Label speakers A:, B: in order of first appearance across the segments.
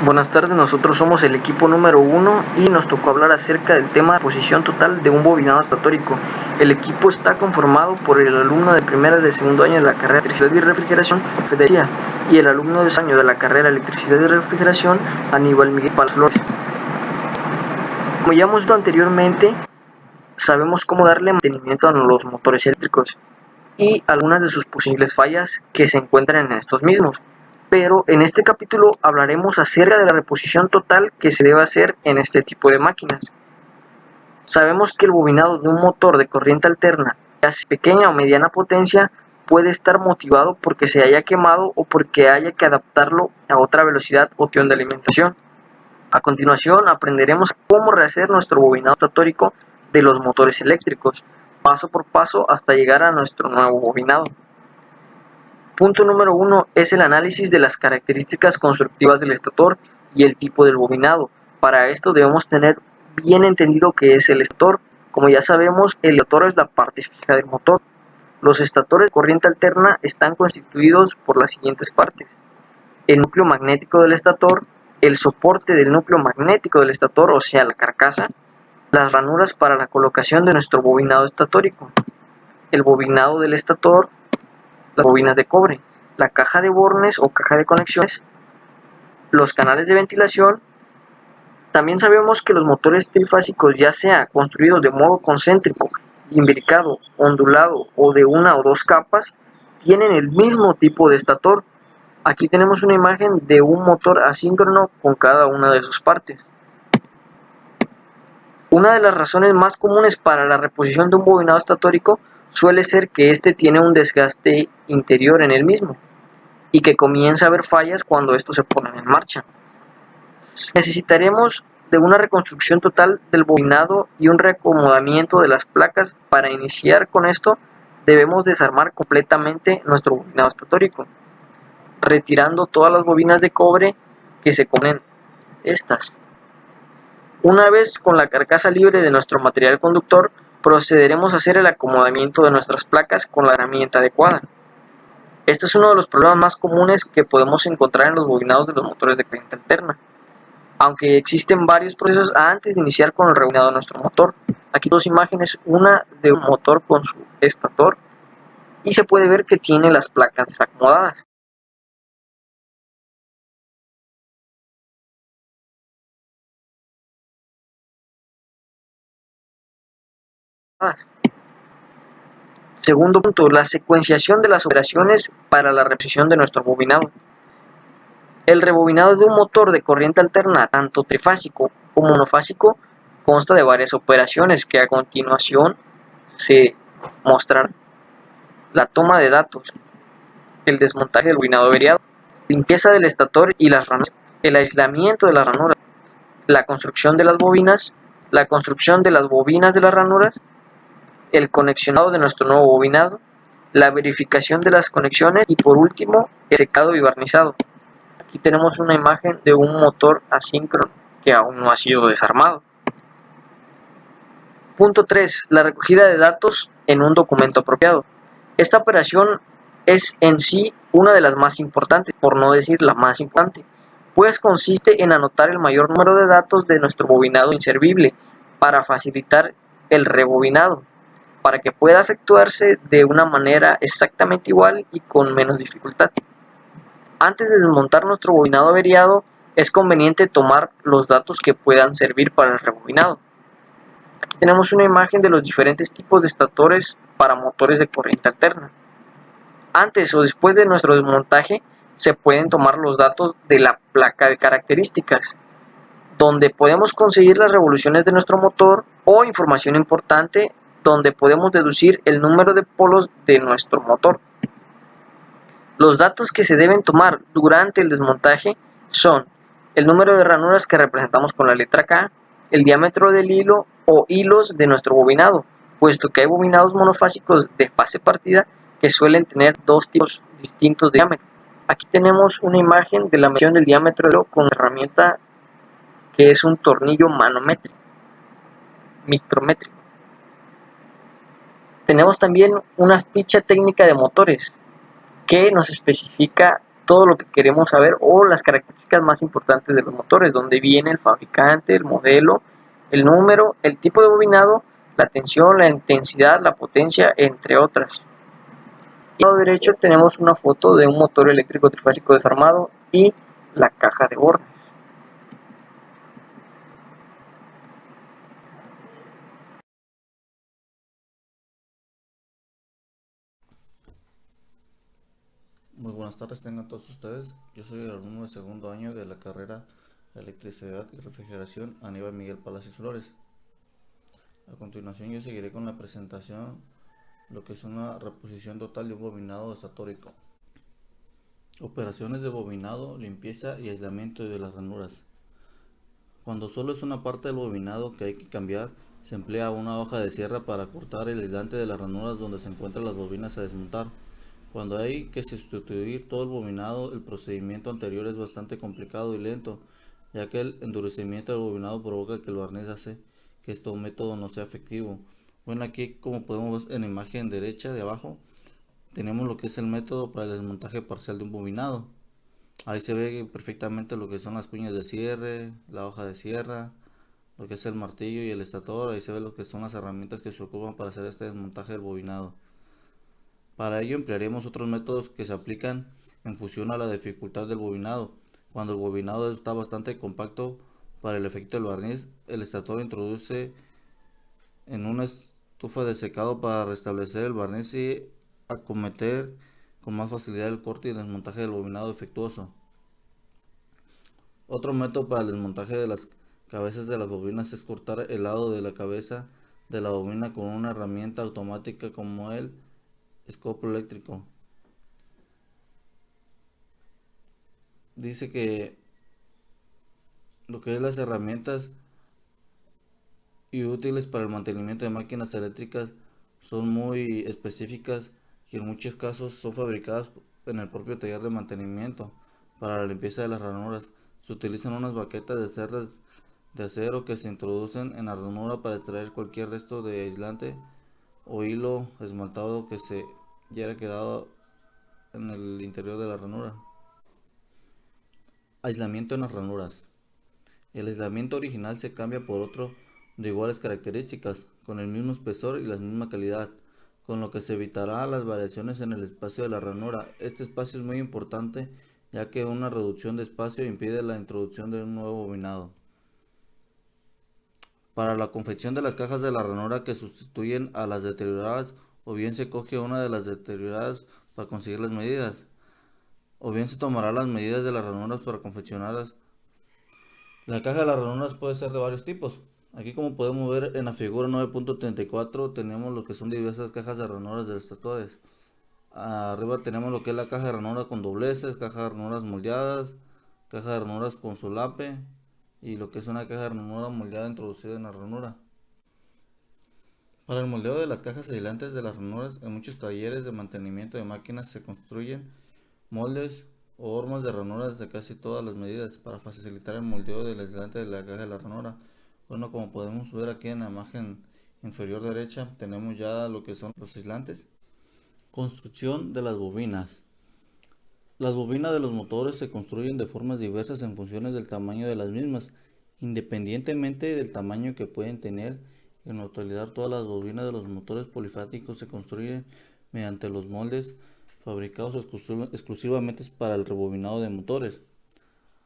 A: Buenas tardes, nosotros somos el equipo número 1 y nos tocó hablar acerca del tema de posición total de un bobinado estatórico. El equipo está conformado por el alumno de primera y de segundo año de la carrera de Electricidad y Refrigeración, Federica, y el alumno de segundo año de la carrera de Electricidad y Refrigeración, Aníbal Miguel Palas Flores. Como ya hemos visto anteriormente, sabemos cómo darle mantenimiento a los motores eléctricos y algunas de sus posibles fallas que se encuentran en estos mismos. Pero en este capítulo hablaremos acerca de la reposición total que se debe hacer en este tipo de máquinas. Sabemos que el bobinado de un motor de corriente alterna, ya sea pequeña o mediana potencia, puede estar motivado porque se haya quemado o porque haya que adaptarlo a otra velocidad o opción de alimentación. A continuación aprenderemos cómo rehacer nuestro bobinado estatórico de los motores eléctricos, paso por paso hasta llegar a nuestro nuevo bobinado. Punto número 1 es el análisis de las características constructivas del estator y el tipo del bobinado. Para esto debemos tener bien entendido qué es el estator. Como ya sabemos, el estator es la parte fija del motor. Los estatores de corriente alterna están constituidos por las siguientes partes: el núcleo magnético del estator, el soporte del núcleo magnético del estator, o sea, la carcasa, las ranuras para la colocación de nuestro bobinado estatórico, el bobinado del estator, las bobinas de cobre, la caja de bornes o caja de conexiones, los canales de ventilación. También sabemos que los motores trifásicos, ya sea construidos de modo concéntrico, imbricado, ondulado o de una o dos capas, tienen el mismo tipo de estator. Aquí tenemos una imagen de un motor asíncrono con cada una de sus partes. Una de las razones más comunes para la reposición de un bobinado estatórico suele ser que éste tiene un desgaste interior en el mismo y que comienza a haber fallas cuando estos se ponen en marcha. Necesitaremos de una reconstrucción total del bobinado y un reacomodamiento de las placas. Para iniciar con esto, debemos desarmar completamente nuestro bobinado estatórico, retirando todas las bobinas de cobre que se ponen estas. Una vez con la carcasa libre de nuestro material conductor, procederemos a hacer el acomodamiento de nuestras placas con la herramienta adecuada. Este es uno de los problemas más comunes que podemos encontrar en los bobinados de los motores de corriente alterna, aunque existen varios procesos antes de iniciar con el rebobinado de nuestro motor. Aquí dos imágenes, una de un motor con su estator, y se puede ver que tiene las placas desacomodadas. Segundo punto, la secuenciación de las operaciones para la reposición de nuestro bobinado. El rebobinado de un motor de corriente alterna, tanto trifásico como monofásico, consta de varias operaciones que a continuación se mostrarán: la toma de datos, el desmontaje del bobinado averiado, limpieza del estator y las ranuras, el aislamiento de las ranuras, la construcción de las bobinas, la construcción de las bobinas de las ranuras, el conexionado de nuestro nuevo bobinado, la verificación de las conexiones y por último el secado y barnizado. Aquí tenemos una imagen de un motor asíncrono que aún no ha sido desarmado. Punto 3. La recogida de datos en un documento apropiado. Esta operación es en sí una de las más importantes, por no decir la más importante, pues consiste en anotar el mayor número de datos de nuestro bobinado inservible para facilitar el rebobinado, para que pueda efectuarse de una manera exactamente igual y con menos dificultad. Antes de desmontar nuestro bobinado averiado, es conveniente tomar los datos que puedan servir para el rebobinado. Aquí tenemos una imagen de los diferentes tipos de estatores para motores de corriente alterna. Antes o después de nuestro desmontaje, se pueden tomar los datos de la placa de características, donde podemos conseguir las revoluciones de nuestro motor, o información importante donde podemos deducir el número de polos de nuestro motor. Los datos que se deben tomar durante el desmontaje son el número de ranuras que representamos con la letra K, el diámetro del hilo o hilos de nuestro bobinado, puesto que hay bobinados monofásicos de fase partida que suelen tener dos tipos distintos de diámetro. Aquí tenemos una imagen de la medición del diámetro del hilo con herramienta que es un tornillo manométrico, micrométrico. Tenemos también una ficha técnica de motores que nos especifica todo lo que queremos saber o las características más importantes de los motores, donde viene el fabricante, el modelo, el número, el tipo de bobinado, la tensión, la intensidad, la potencia, entre otras. Y al lado derecho tenemos una foto de un motor eléctrico trifásico desarmado y la caja de bornes.
B: Muy buenas tardes tengan todos ustedes. Yo soy el alumno de segundo año de la carrera de Electricidad y Refrigeración Aníbal Miguel Palacios Flores. A continuación yo seguiré con la presentación lo que es una reposición total de un bobinado estatórico. Operaciones de bobinado, limpieza y aislamiento de las ranuras. Cuando solo es una parte del bobinado que hay que cambiar, se emplea una hoja de sierra para cortar el aislante de las ranuras donde se encuentran las bobinas a desmontar. Cuando hay que sustituir todo el bobinado, el procedimiento anterior es bastante complicado y lento, ya que el endurecimiento del bobinado provoca que el barniz hace que este método no sea efectivo. Bueno, aquí como podemos ver en la imagen derecha de abajo, tenemos lo que es el método para el desmontaje parcial de un bobinado. Ahí se ve perfectamente lo que son las cuñas de cierre, la hoja de sierra, lo que es el martillo y el estator. Ahí se ve lo que son las herramientas que se ocupan para hacer este desmontaje del bobinado. Para ello emplearemos otros métodos que se aplican en función a la dificultad del bobinado. Cuando el bobinado está bastante compacto para el efecto del barniz, el estator introduce en una estufa de secado para restablecer el barniz y acometer con más facilidad el corte y desmontaje del bobinado defectuoso. Otro método para el desmontaje de las cabezas de las bobinas es cortar el lado de la cabeza de la bobina con una herramienta automática como el escopo eléctrico. Dice que lo que es las herramientas y útiles para el mantenimiento de máquinas eléctricas son muy específicas y en muchos casos son fabricadas en el propio taller de mantenimiento. Para la limpieza de las ranuras se utilizan unas baquetas de cerdas de acero que se introducen en la ranura para extraer cualquier resto de aislante o hilo esmaltado que se haya quedado en el interior de la ranura. Aislamiento en las ranuras. El aislamiento original se cambia por otro de iguales características, con el mismo espesor y la misma calidad, con lo que se evitará las variaciones en el espacio de la ranura. Este espacio es muy importante ya que una reducción de espacio impide la introducción de un nuevo bobinado. Para la confección de las cajas de la ranura que sustituyen a las deterioradas, o bien se coge una de las deterioradas para conseguir las medidas, o bien se tomará las medidas de las ranuras para confeccionarlas. La caja de las ranuras puede ser de varios tipos. Aquí como podemos ver en la figura 9.34 tenemos lo que son diversas cajas de ranuras de estatores. Arriba tenemos lo que es la caja de ranura con dobleces, caja de ranuras moldeadas, caja de ranuras con solape y lo que es una caja de ranura moldeada introducida en la ranura. Para el moldeo de las cajas aislantes de las ranuras, en muchos talleres de mantenimiento de máquinas se construyen moldes o hormas de ranuras de casi todas las medidas para facilitar el moldeo del aislante de la caja de la ranura. Bueno, como podemos ver aquí en la imagen inferior derecha, tenemos ya lo que son los aislantes. Construcción de las bobinas. Las bobinas de los motores se construyen de formas diversas en función del tamaño de las mismas, independientemente del tamaño que pueden tener. En la actualidad todas las bobinas de los motores polifáticos se construyen mediante los moldes fabricados exclusivamente para el rebobinado de motores.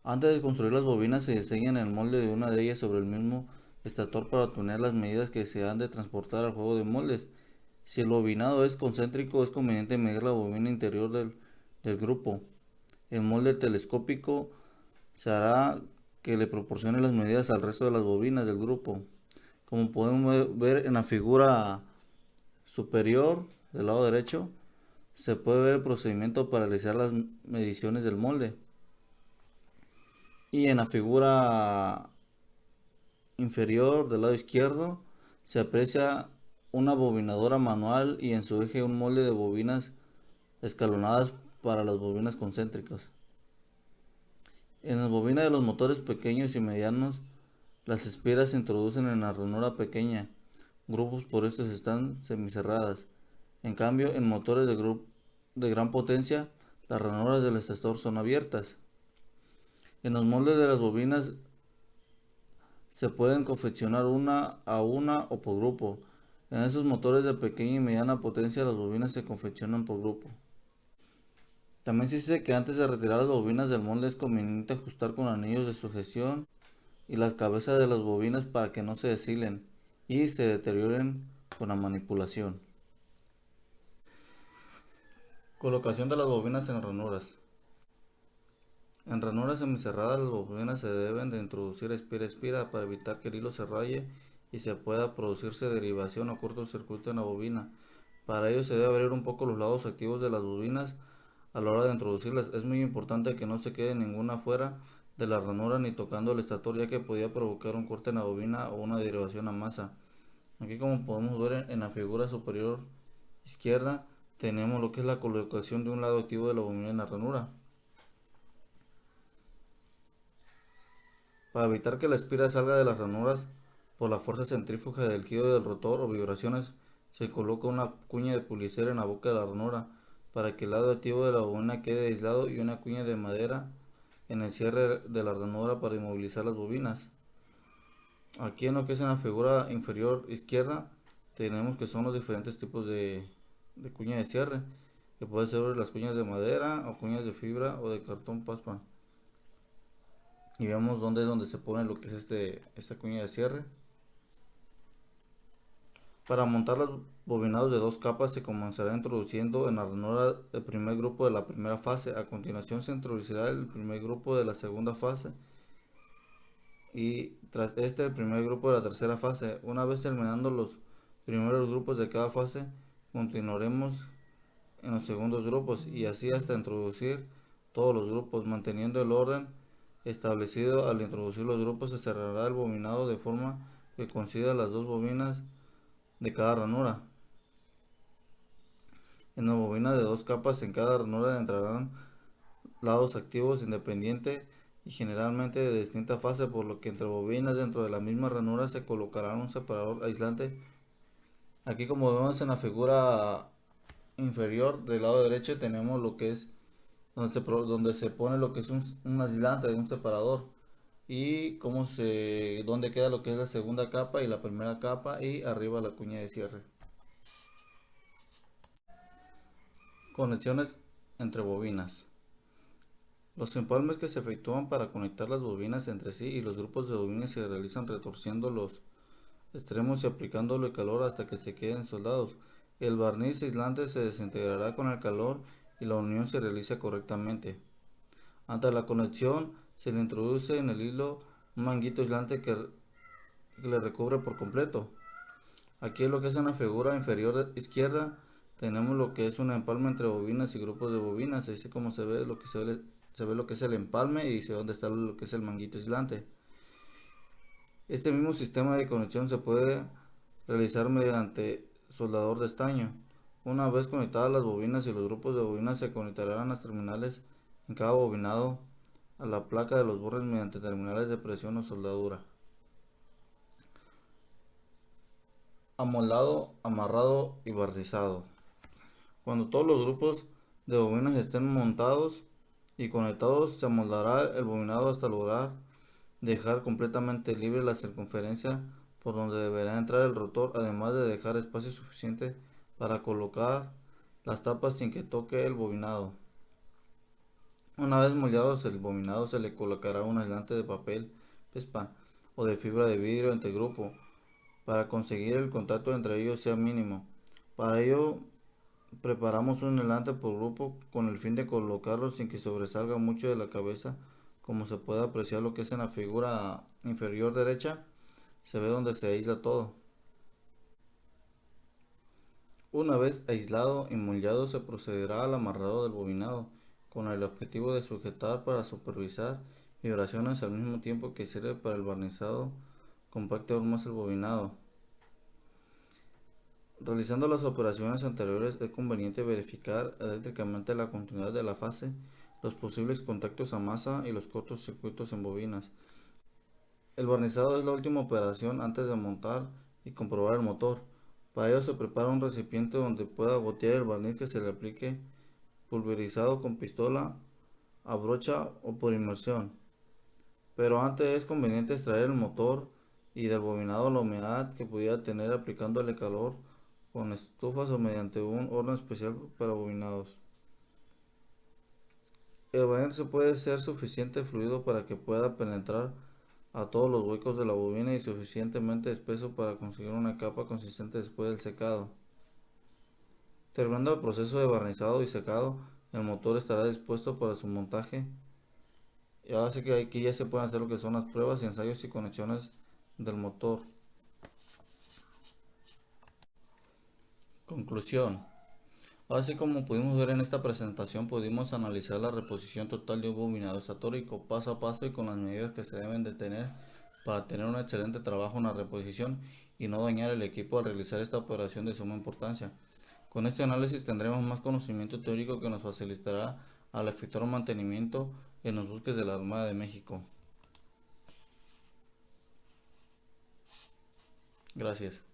B: Antes de construir las bobinas se diseñan el molde de una de ellas sobre el mismo estator para obtener las medidas que se han de transportar al juego de moldes. Si el bobinado es concéntrico, es conveniente medir la bobina interior del grupo. El molde telescópico se hará que le proporcione las medidas al resto de las bobinas del grupo. Como podemos ver en la figura superior del lado derecho, se puede ver el procedimiento para realizar las mediciones del molde. Y en la figura inferior del lado izquierdo se aprecia una bobinadora manual y en su eje un molde de bobinas escalonadas para las bobinas concéntricas. En las bobinas de los motores pequeños y medianos, las espiras se introducen en la ranura pequeña. Grupos por estos están semicerradas. En cambio, en motores de gran potencia, Las ranuras del estator son abiertas. En los moldes de las bobinas se pueden confeccionar una a una o por grupo. En esos motores de pequeña y mediana potencia las bobinas se confeccionan por grupo. También se dice que antes de retirar las bobinas del molde es conveniente ajustar con anillos de sujeción y las cabezas de las bobinas para que no se deshilen y se deterioren con la manipulación. Colocación de las bobinas en ranuras. En ranuras semicerradas las bobinas se deben de introducir espira para evitar que el hilo se raye y se pueda producirse derivación o cortocircuito en la bobina. Para ello se debe abrir un poco los lados activos de las bobinas a la hora de introducirlas. Es muy importante que no se quede ninguna fuera de la ranura ni tocando el estator, ya que podría provocar un corte en la bobina o una derivación a masa. Aquí, como podemos ver en la figura superior izquierda, tenemos lo que es la colocación de un lado activo de la bobina en la ranura. Para evitar que la espira salga de las ranuras por la fuerza centrífuga del giro del rotor o vibraciones, se coloca una cuña de pulicera en la boca de la ranura para que el lado activo de la bobina quede aislado y una cuña de madera en el cierre de la ranura para inmovilizar las bobinas. Aquí en lo que es en la figura inferior izquierda tenemos que son los diferentes tipos de cuña de cierre, que puede ser las cuñas de madera o cuñas de fibra o de cartón paspa. Y vemos dónde es donde se pone lo que es esta cuña de cierre. Para montar los bobinados de dos capas se comenzará introduciendo en la ranura el primer grupo de la primera fase. A continuación se introducirá el primer grupo de la segunda fase y tras este el primer grupo de la tercera fase. Una vez terminando los primeros grupos de cada fase, continuaremos en los segundos grupos y así hasta introducir todos los grupos, manteniendo el orden establecido. Al introducir los grupos se cerrará el bobinado de forma que coincida las dos bobinas de cada ranura. En la bobina de dos capas en cada ranura entrarán lados activos independientes y generalmente de distinta fase, por lo que entre bobinas dentro de la misma ranura se colocará un separador aislante. Aquí, como vemos en la figura inferior del lado derecho, tenemos lo que es donde se pone lo que es un aislante, un separador, y donde queda lo que es la segunda capa y la primera capa, y arriba la cuña de cierre. Conexiones entre bobinas. Los empalmes que se efectúan para conectar las bobinas entre sí y los grupos de bobinas se realizan retorciendo los extremos y aplicándole calor hasta que se queden soldados. El barniz aislante se desintegrará con el calor y la unión se realiza correctamente. Ante la conexión se le introduce en el hilo un manguito aislante que le recubre por completo. Aquí lo que es en la figura inferior izquierda tenemos lo que es un empalme entre bobinas y grupos de bobinas. Así como se ve lo que se ve lo que es el empalme y se ve dónde está lo que es el manguito aislante. Este mismo sistema de conexión se puede realizar mediante soldador de estaño. Una vez conectadas las bobinas y los grupos de bobinas, se conectarán las terminales en cada bobinado a la placa de los bornes mediante terminales de presión o soldadura. Amoldado, amarrado y barnizado. Cuando todos los grupos de bobinas estén montados y conectados, se amoldará el bobinado hasta lograr dejar completamente libre la circunferencia por donde deberá entrar el rotor, además de dejar espacio suficiente para colocar las tapas sin que toque el bobinado. Una vez moldeados el bobinado, se le colocará un aislante de papel pespa o de fibra de vidrio entre grupo para conseguir el contacto entre ellos sea mínimo. Para ello preparamos un aislante por grupo con el fin de colocarlo sin que sobresalga mucho de la cabeza. Como se puede apreciar lo que es en la figura inferior derecha, se ve donde se aísla todo. Una vez aislado y moldeado, se procederá al amarrado del bobinado con el objetivo de sujetar para supervisar vibraciones al mismo tiempo que sirve para el barnizado. Compacte aún más el bobinado. Realizando las operaciones anteriores, es conveniente verificar eléctricamente la continuidad de la fase, los posibles contactos a masa y los cortocircuitos en bobinas. El barnizado es la última operación antes de montar y comprobar el motor. Para ello se prepara un recipiente donde pueda gotear el barniz que se le aplique pulverizado con pistola a brocha o por inmersión. Pero antes es conveniente extraer el motor y del bobinado la humedad que pudiera tener aplicándole calor con estufas o mediante un horno especial para bobinados. El bañarse puede ser suficiente fluido para que pueda penetrar a todos los huecos de la bobina y suficientemente espeso para conseguir una capa consistente después del secado. Terminando el proceso de barnizado y secado, el motor estará dispuesto para su montaje. Y ahora sí que aquí ya se pueden hacer lo que son las pruebas y ensayos y conexiones del motor. Conclusión. Así como pudimos ver en esta presentación, pudimos analizar la reposición total de un bobinado estatórico paso a paso y con las medidas que se deben de tener para tener un excelente trabajo en la reposición y no dañar el equipo al realizar esta operación de suma importancia. Con este análisis tendremos más conocimiento teórico que nos facilitará al efectuar un mantenimiento en los buques de la Armada de México. Gracias.